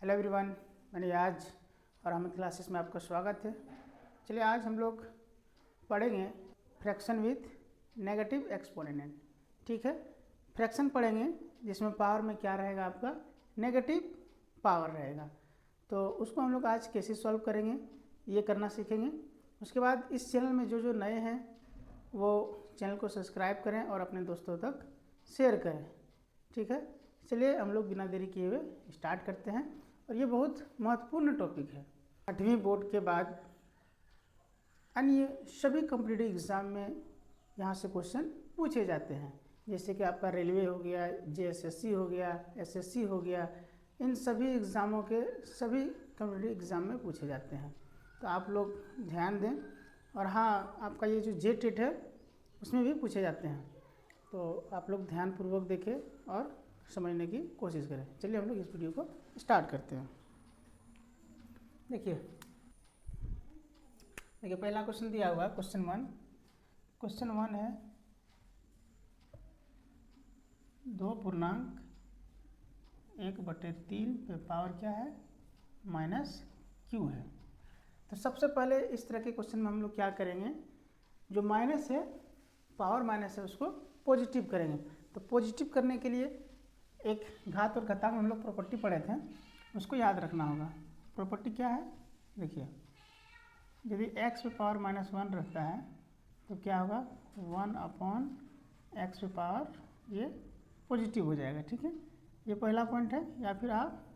Hello everyone, मैंने आज और अहमद क्लासेस में आपका स्वागत है। चलिए आज हम लोग पढ़ेंगे फ्रैक्शन विथ नेगेटिव एक्सपोनेंट। ठीक है, फ्रैक्शन पढ़ेंगे जिसमें पावर में क्या रहेगा, आपका नेगेटिव पावर रहेगा। तो उसको हम लोग आज कैसे सॉल्व करेंगे ये करना सीखेंगे। उसके बाद इस चैनल में जो नए हैं वो चैनल को सब्सक्राइब करें और अपने दोस्तों तक शेयर करें। ठीक है, चलिए हम लोग बिना देरी किए हुए स्टार्ट करते हैं। और ये बहुत महत्वपूर्ण टॉपिक है। 8वीं बोर्ड के बाद अन्य सभी कॉम्पिटिटिव एग्ज़ाम में यहाँ से क्वेश्चन पूछे जाते हैं, जैसे कि आपका रेलवे हो गया, जेएसएससी हो गया, एसएससी हो गया। इन सभी एग्ज़ामों के सभी कॉम्पिटिटिव एग्ज़ाम में पूछे जाते हैं। तो आप लोग ध्यान दें। और हाँ, आपका ये जो जेटेट है उसमें भी पूछे जाते हैं, तो आप लोग ध्यानपूर्वक देखें और समझने की कोशिश करें। चलिए हम लोग इस वीडियो को स्टार्ट करते हैं। देखिए पहला क्वेश्चन दिया हुआ है, क्वेश्चन वन है 2.1/3 पे पावर क्या है, -q है। तो सबसे पहले इस तरह के क्वेश्चन में हम लोग क्या करेंगे, जो माइनस है, पावर माइनस है, उसको पॉजिटिव करेंगे। तो पॉजिटिव करने के लिए एक घात और घातांक हम लोग प्रॉपर्टी पढ़े थे, उसको याद रखना होगा। प्रॉपर्टी क्या है, देखिए यदि x पे पावर -1 रहता है तो क्या होगा, 1/x पे पावर ये पॉजिटिव हो जाएगा। ठीक है, ये पहला पॉइंट है। या फिर आप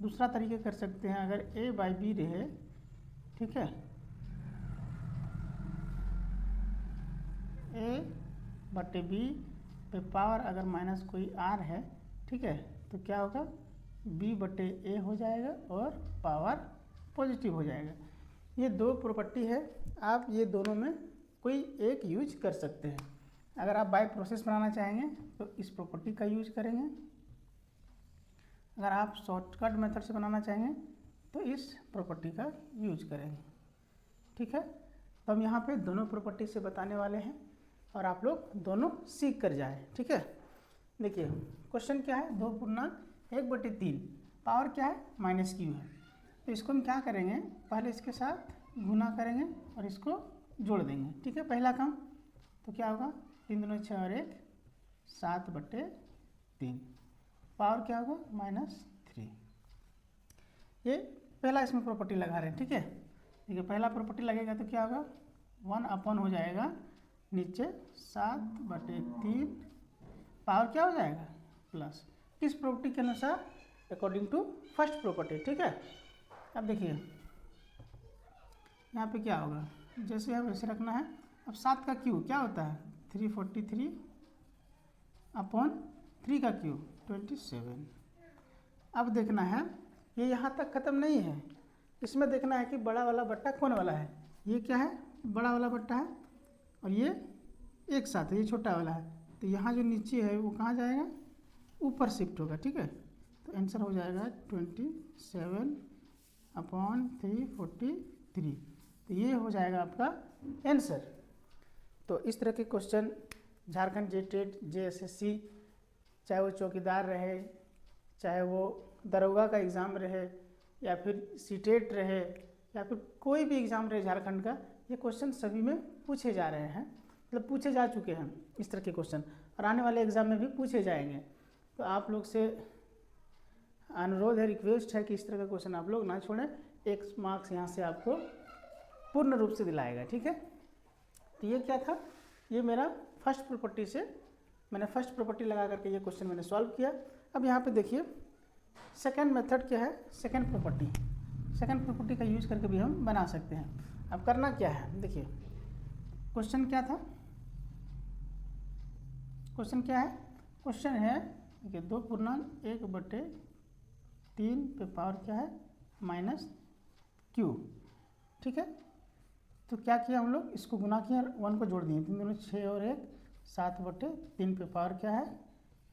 दूसरा तरीके कर सकते हैं, अगर a/b रहे, ठीक है, a/b पे पावर अगर माइनस कोई r है, ठीक है, तो क्या होगा, b/a हो जाएगा और पावर पॉजिटिव हो जाएगा। ये दो प्रॉपर्टी है, आप ये दोनों में कोई एक यूज कर सकते हैं। अगर आप बाय प्रोसेस बनाना चाहेंगे तो इस प्रॉपर्टी का यूज करेंगे। अगर आप शॉर्टकट मेथड से बनाना चाहेंगे तो इस प्रॉपर्टी का यूज करेंगे। ठीक है, तो हम यहाँ पे दोनों प्रॉपर्टी से बताने वाले हैं और आप लोग दोनों सीख कर जाएं। ठीक है, देखिए क्वेश्चन क्या है, 2.1/3 पावर क्या है, -q है। तो इसको हम क्या करेंगे, पहले इसके साथ गुना करेंगे और इसको जोड़ देंगे। ठीक है, पहला काम तो क्या होगा, 3 दूनी 6 और 1 7/3 पावर क्या होगा, -3। ये पहला इसमें प्रॉपर्टी लगा रहे हैं। ठीक है, देखिए पहला प्रॉपर्टी लगेगा तो क्या होगा, 1 हो जाएगा नीचे 7/3 पावर क्या हो जाएगा, प्लस। किस प्रॉपर्टी के अनुसार, अकॉर्डिंग टू फर्स्ट प्रॉपर्टी। ठीक है, अब देखिए यहाँ पे क्या होगा, जैसे है वैसे रखना है। अब 7 का क्यू क्या होता है, 343/3 का क्यू 27। अब देखना है, ये यहाँ तक ख़त्म नहीं है, इसमें देखना है कि बड़ा वाला बट्टा कौन वाला है। ये क्या है, बड़ा वाला बट्टा है और ये एक साथ है, ये छोटा वाला है। तो यहाँ जो नीचे है वो कहाँ जाएगा, ऊपर शिफ्ट होगा। ठीक है, तो आंसर हो जाएगा 27/343। तो ये हो जाएगा आपका आंसर। तो इस तरह के क्वेश्चन झारखंड जेटेट, जेएसएससी, चाहे वो चौकीदार रहे, चाहे वो दरोगा का एग्ज़ाम रहे, या फिर सीटेट रहे, या फिर कोई भी एग्ज़ाम रहे झारखंड का, ये क्वेश्चन सभी में पूछे जा रहे हैं, मतलब पूछे जा चुके हैं इस तरह के क्वेश्चन, और आने वाले एग्ज़ाम में भी पूछे जाएंगे। तो आप लोग से अनुरोध है, रिक्वेस्ट है कि इस तरह का क्वेश्चन आप लोग ना छोड़ें। 1 मार्क्स यहाँ से आपको पूर्ण रूप से दिलाएगा। ठीक है, तो ये क्या था, ये मेरा फर्स्ट प्रॉपर्टी से मैंने फर्स्ट प्रॉपर्टी लगा करके ये क्वेश्चन मैंने सॉल्व किया। अब यहाँ पे देखिए सेकंड मेथड क्या है, सेकंड प्रॉपर्टी का यूज करके भी हम बना सकते हैं। अब करना क्या है, देखिए क्वेश्चन क्या था, क्वेश्चन है देखिए 2.1/3 पे पावर क्या है, -q। ठीक है, तो क्या किया हम लोग, इसको गुना किया और 1 को जोड़ दिए, 3 दूनी 6 और 1 7/3 पे पावर क्या है,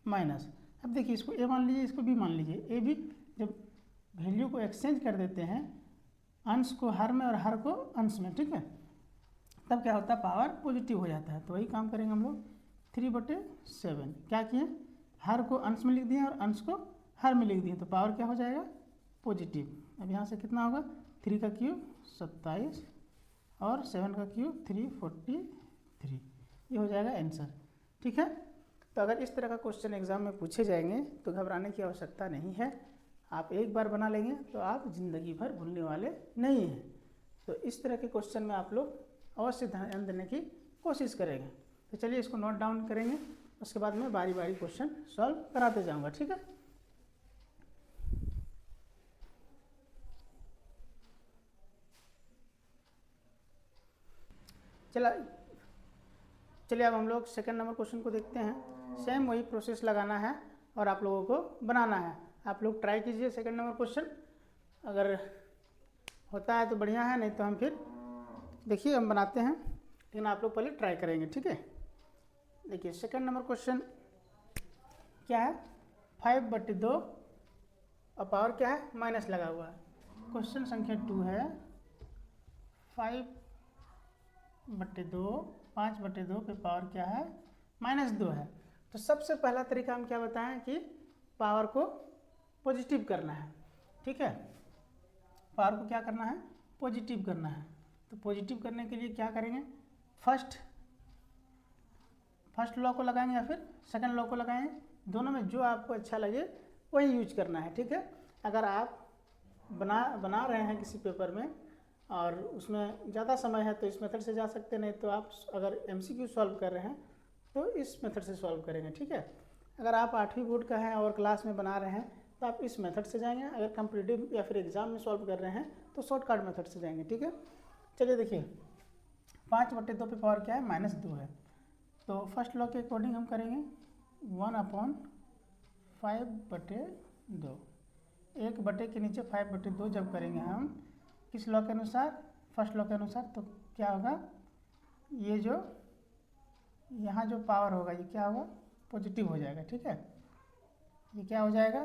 माइनस। अब देखिए इसको a मान लीजिए, इसको b मान लीजिए। a b जब वैल्यू को एक्सचेंज कर देते हैं, अंश को हर में और हर को अंश में, ठीक है, तब क्या होता है, पावर पॉजिटिव हो जाता है। तो वही काम करेंगे हम लोग, 3/7 क्या किए, हर को अंश में लिख दिए और अंश को हर में लिख दिए, तो पावर क्या हो जाएगा, पॉजिटिव। अब यहाँ से कितना होगा, 3 का क्यूब 27 और 7 का क्यूब 343, ये हो जाएगा आंसर। ठीक है, तो अगर इस तरह का क्वेश्चन एग्जाम में पूछे जाएंगे तो घबराने की आवश्यकता नहीं है। आप एक बार बना लेंगे तो आप ज़िंदगी भर भूलने वाले नहीं हैं। तो इस तरह के क्वेश्चन में आप लोग अवश्य ध्यान देने की कोशिश करेंगे। तो चलिए इसको नोट डाउन करेंगे, उसके बाद मैं बारी बारी क्वेश्चन सॉल्व कराते जाऊंगा। ठीक है, चलिए अब हम लोग सेकंड नंबर क्वेश्चन को देखते हैं। सेम वही प्रोसेस लगाना है और आप लोगों को बनाना है। आप लोग ट्राई कीजिए सेकंड नंबर क्वेश्चन, अगर होता है तो बढ़िया है, नहीं तो हम फिर देखिए हम बनाते हैं, लेकिन आप लोग पहले ट्राई करेंगे। ठीक है, देखिए सेकंड नंबर क्वेश्चन क्या है, 5/2 और पावर क्या है, माइनस लगा हुआ है। क्वेश्चन संख्या 2 है 5/2, 5/2 पे पावर क्या है, -2 है। तो सबसे पहला तरीका हम क्या बताएं कि पावर को पॉजिटिव करना है। ठीक है, पावर को क्या करना है, पॉजिटिव करना है। तो पॉजिटिव करने के लिए क्या करेंगे, फर्स्ट लॉ को लगाएंगे या फिर सेकंड लॉ को लगाएंगे, दोनों में जो आपको अच्छा लगे वही यूज करना है। ठीक है, अगर आप बना रहे हैं किसी पेपर में और उसमें ज़्यादा समय है तो इस मेथड से जा सकते, नहीं तो आप अगर MCQ सॉल्व कर रहे हैं तो इस मेथड से सॉल्व करेंगे। ठीक है, अगर आप 8वीं बोर्ड का हैं और क्लास में बना रहे हैं तो आप इस मेथड से जाएंगे, अगर कॉम्पिटिटिव या फिर एग्जाम में सॉल्व कर रहे हैं तो शॉर्टकट मेथड से जाएंगे। ठीक है, चलिए देखिए 5/2 पे पावर क्या है, -2 है। तो फर्स्ट लॉ के अकॉर्डिंग हम करेंगे 1/5/2, 1 के नीचे 5/2 जब करेंगे हम किस लॉ के अनुसार, फर्स्ट लॉ के अनुसार, तो क्या होगा, ये जो यहाँ जो पावर होगा ये क्या होगा, पॉजिटिव हो जाएगा। ठीक है, ये क्या हो जाएगा,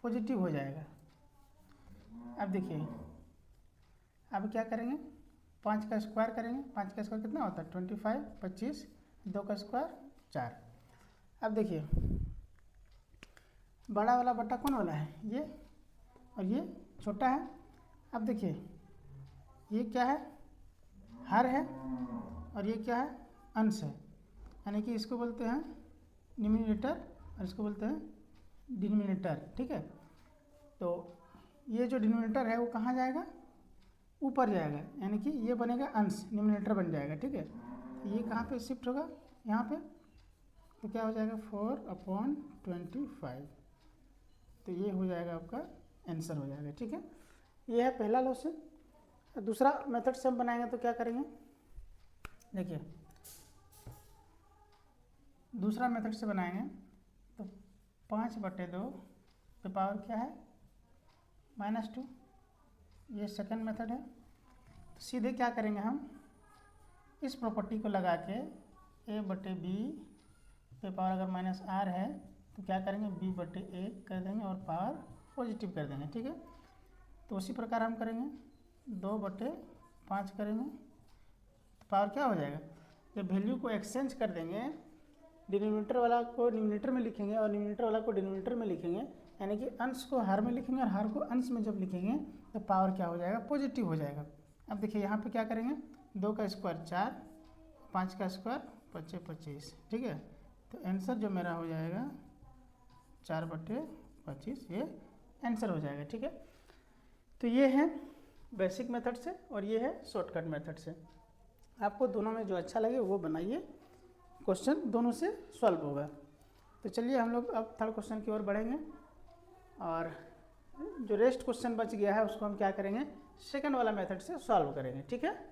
पॉजिटिव हो जाएगा। अब देखिए अब क्या करेंगे, 5 का स्क्वायर करेंगे, 5 का स्क्वायर कितना होता है 25, 25, 2 का स्क्वायर 4। अब देखिए बड़ा वाला बट्टा कौन वाला है, ये, और ये छोटा है। अब देखिए ये क्या है, हर है, और ये क्या है, अंश है, यानी कि इसको बोलते हैं न्यूमरेटर और इसको बोलते हैं डिनोमिनेटर। ठीक है, तो ये जो डिनोमिनेटर है वो कहाँ जाएगा, ऊपर जाएगा, यानी कि ये बनेगा अंश, न्यूमरेटर बन जाएगा। ठीक है, ये कहाँ पे शिफ्ट होगा, यहाँ पे, तो क्या हो जाएगा 4/25, तो ये हो जाएगा आपका आंसर हो जाएगा। ठीक है, ये है पहला लॉ। दूसरा मेथड से हम बनाएंगे तो क्या करेंगे, देखिए दूसरा मेथड से बनाएंगे तो 5/2 पे पावर क्या है, -2, ये सेकंड मेथड है। तो सीधे क्या करेंगे हम, इस प्रॉपर्टी को लगा के A/B पे पावर अगर -R है तो क्या करेंगे, B/A कर देंगे और पावर पॉजिटिव कर देंगे। ठीक है, तो उसी प्रकार हम करेंगे 2/5 करेंगे तो पावर क्या हो जाएगा, जब वैल्यू को एक्सचेंज कर देंगे, डिनोमिनेटर वाला को न्यूमरेटर में लिखेंगे और न्यूमरेटर वाला को डिनोमिनेटर में लिखेंगे, यानी कि अंश को हर में लिखेंगे और हर को अंश में जब लिखेंगे तो पावर क्या हो जाएगा, पॉजिटिव हो जाएगा। अब देखिए यहाँ पे क्या करेंगे, 2 का स्क्वायर 4, 5 का स्क्वायर 25। ठीक है, तो आंसर जो मेरा हो जाएगा 4/25, ये आंसर हो जाएगा। ठीक है, तो ये है बेसिक मेथड से और ये है शॉर्टकट मेथड से। आपको दोनों में जो अच्छा लगे वो बनाइए, क्वेश्चन दोनों से सॉल्व होगा। तो चलिए हम लोग अब थर्ड क्वेश्चन की ओर बढ़ेंगे और जो रेस्ट क्वेश्चन बच गया है उसको हम क्या करेंगे, सेकंड वाला मेथड से सॉल्व करेंगे। ठीक है,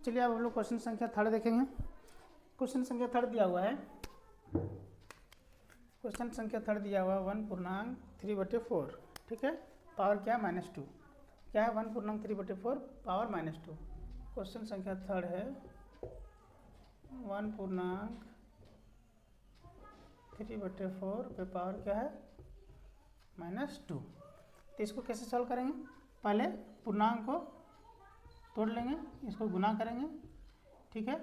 चलिए अब हम लोग क्वेश्चन संख्या 3 देखेंगे। क्वेश्चन संख्या 3 दिया हुआ है, क्वेश्चन संख्या 3 दिया हुआ है 1/3/4। ठीक है, पावर क्या है, -2, क्या है 1/3/4 पावर -2। क्वेश्चन संख्या 3 है 1/3/4 3/4 पे पावर क्या है -2। तो इसको कैसे सॉल्व करेंगे, पहले पूर्णांक को तोड़ लेंगे, इसको गुना करेंगे, ठीक है,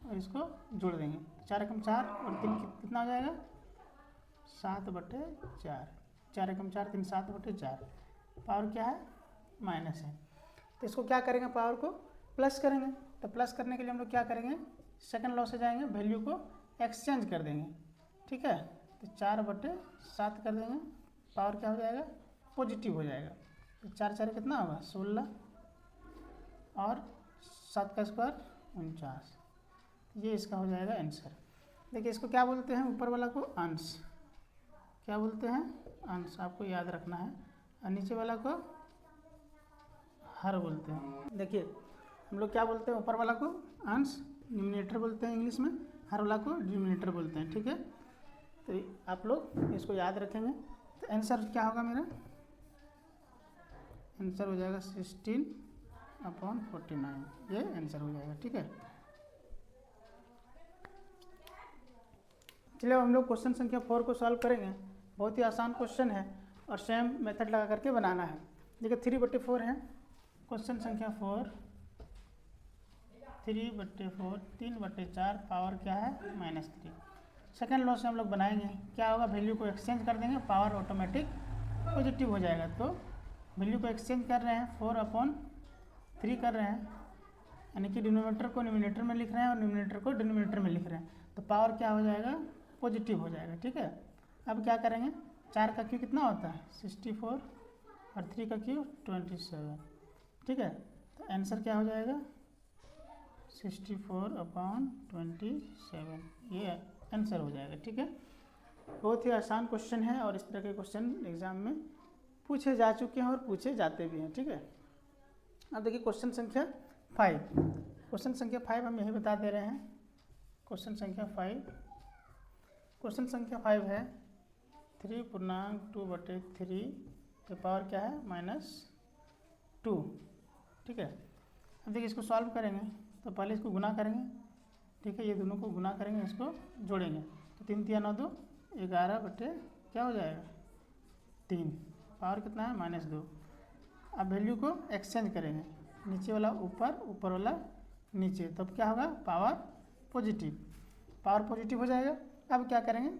और इसको जोड़ देंगे। 4 एकम 4 और 3 कितना हो जाएगा 7/4। 4 एकम 4 3 7/4। पावर क्या है माइनस है। तो इसको क्या करेंगे, पावर को प्लस करेंगे। तो प्लस करने के लिए हम लोग क्या करेंगे, सेकंड लॉ से जाएंगे, वैल्यू को एक्सचेंज कर देंगे, ठीक है। तो 4/7 कर देंगे, पावर क्या हो जाएगा पॉजिटिव हो जाएगा। तो 4 4 कितना होगा 16 और 7 का स्क्वायर 49। ये इसका हो जाएगा आंसर। देखिए इसको क्या बोलते हैं, ऊपर वाला को अंश, क्या बोलते हैं अंश, आपको याद रखना है, और नीचे वाला को हर बोलते हैं। देखिए हम लोग क्या बोलते हैं, ऊपर वाला को अंश न्यूमिनेटर बोलते हैं इंग्लिश में, हर वाला को डिनोमिनेटर बोलते हैं, ठीक है। तो आप लोग इसको याद रखेंगे। तो आंसर क्या होगा मेरा, आंसर हो जाएगा 16/49, ये आंसर हो जाएगा, ठीक है। चलिए हम लोग क्वेश्चन संख्या 4 को सॉल्व करेंगे। बहुत ही आसान क्वेश्चन है और सेम मेथड लगा करके बनाना है। देखिए 3/4 है, क्वेश्चन संख्या 4, 3/4 3/4 पावर क्या है -3। सेकेंड लॉ से हम लोग बनाएंगे, क्या होगा, वैल्यू को एक्सचेंज कर देंगे, पावर ऑटोमेटिक पॉजिटिव हो जाएगा। तो वैल्यू को एक्सचेंज कर रहे हैं, 4/3 कर रहे हैं, यानी कि डिनोमिनेटर को न्यूमिनेटर में लिख रहे हैं और न्यूमिनेटर को डिनोमिनेटर में लिख रहे हैं। तो पावर क्या हो जाएगा पॉजिटिव हो जाएगा, ठीक है। अब क्या करेंगे, 4 का क्यू कितना होता है 64 और 3 का क्यू 27, ठीक है। तो आंसर क्या हो जाएगा 64/27, ये आंसर हो जाएगा, ठीक है। बहुत ही आसान क्वेश्चन है और इस तरह के क्वेश्चन एग्जाम में पूछे जा चुके हैं और पूछे जाते भी हैं, ठीक है। अब देखिए क्वेश्चन संख्या 5, क्वेश्चन संख्या 5 हम यही बता दे रहे हैं। क्वेश्चन संख्या 5, क्वेश्चन संख्या 5 है 3/2/3 पे पावर क्या है -2, ठीक है। अब देखिए इसको सॉल्व करेंगे, तो पहले इसको गुना करेंगे, ठीक है, ये दोनों को गुना करेंगे, इसको जोड़ेंगे। तो 3 3 9 2 11 क्या हो जाएगा 3, पावर कितना है -2। अब वैल्यू को एक्सचेंज करेंगे, नीचे वाला ऊपर, ऊपर वाला नीचे, तब क्या होगा पावर पॉजिटिव, पावर पॉजिटिव हो जाएगा। अब क्या करेंगे,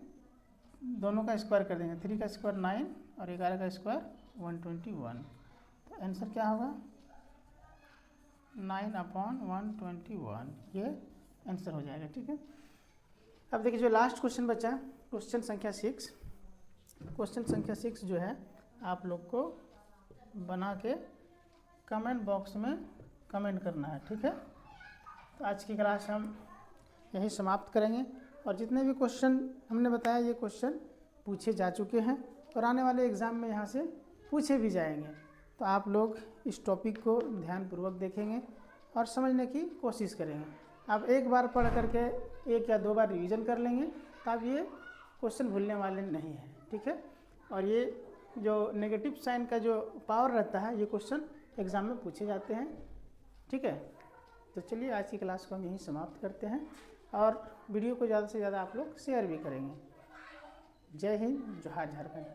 दोनों का स्क्वायर कर देंगे, 3 का स्क्वायर 9 और 11 का स्क्वायर 121। तो आंसर क्या होगा 9/121, ये आंसर हो जाएगा, ठीक है। अब देखिए जो लास्ट क्वेश्चन बचा, क्वेश्चन संख्या 6, क्वेश्चन संख्या 6 जो है आप लोग को बना के कमेंट बॉक्स में कमेंट करना है, ठीक है। तो आज की क्लास हम यही समाप्त करेंगे और जितने भी क्वेश्चन हमने बताया ये क्वेश्चन पूछे जा चुके हैं और आने वाले एग्ज़ाम में यहाँ से पूछे भी जाएंगे। तो आप लोग इस टॉपिक को ध्यानपूर्वक देखेंगे और समझने की कोशिश करेंगे। आप एक बार पढ़ करके 1 या 2 बार रिवीजन कर लेंगे तो आप ये क्वेश्चन भूलने वाले नहीं हैं, ठीक है। और ये जो नेगेटिव साइन का जो पावर रहता है ये क्वेश्चन एग्ज़ाम में पूछे जाते हैं, ठीक है। तो चलिए आज की क्लास को हम यहीं समाप्त करते हैं और वीडियो को ज़्यादा से ज़्यादा आप लोग शेयर भी करेंगे। जय हिंद, जोहार झारखंड।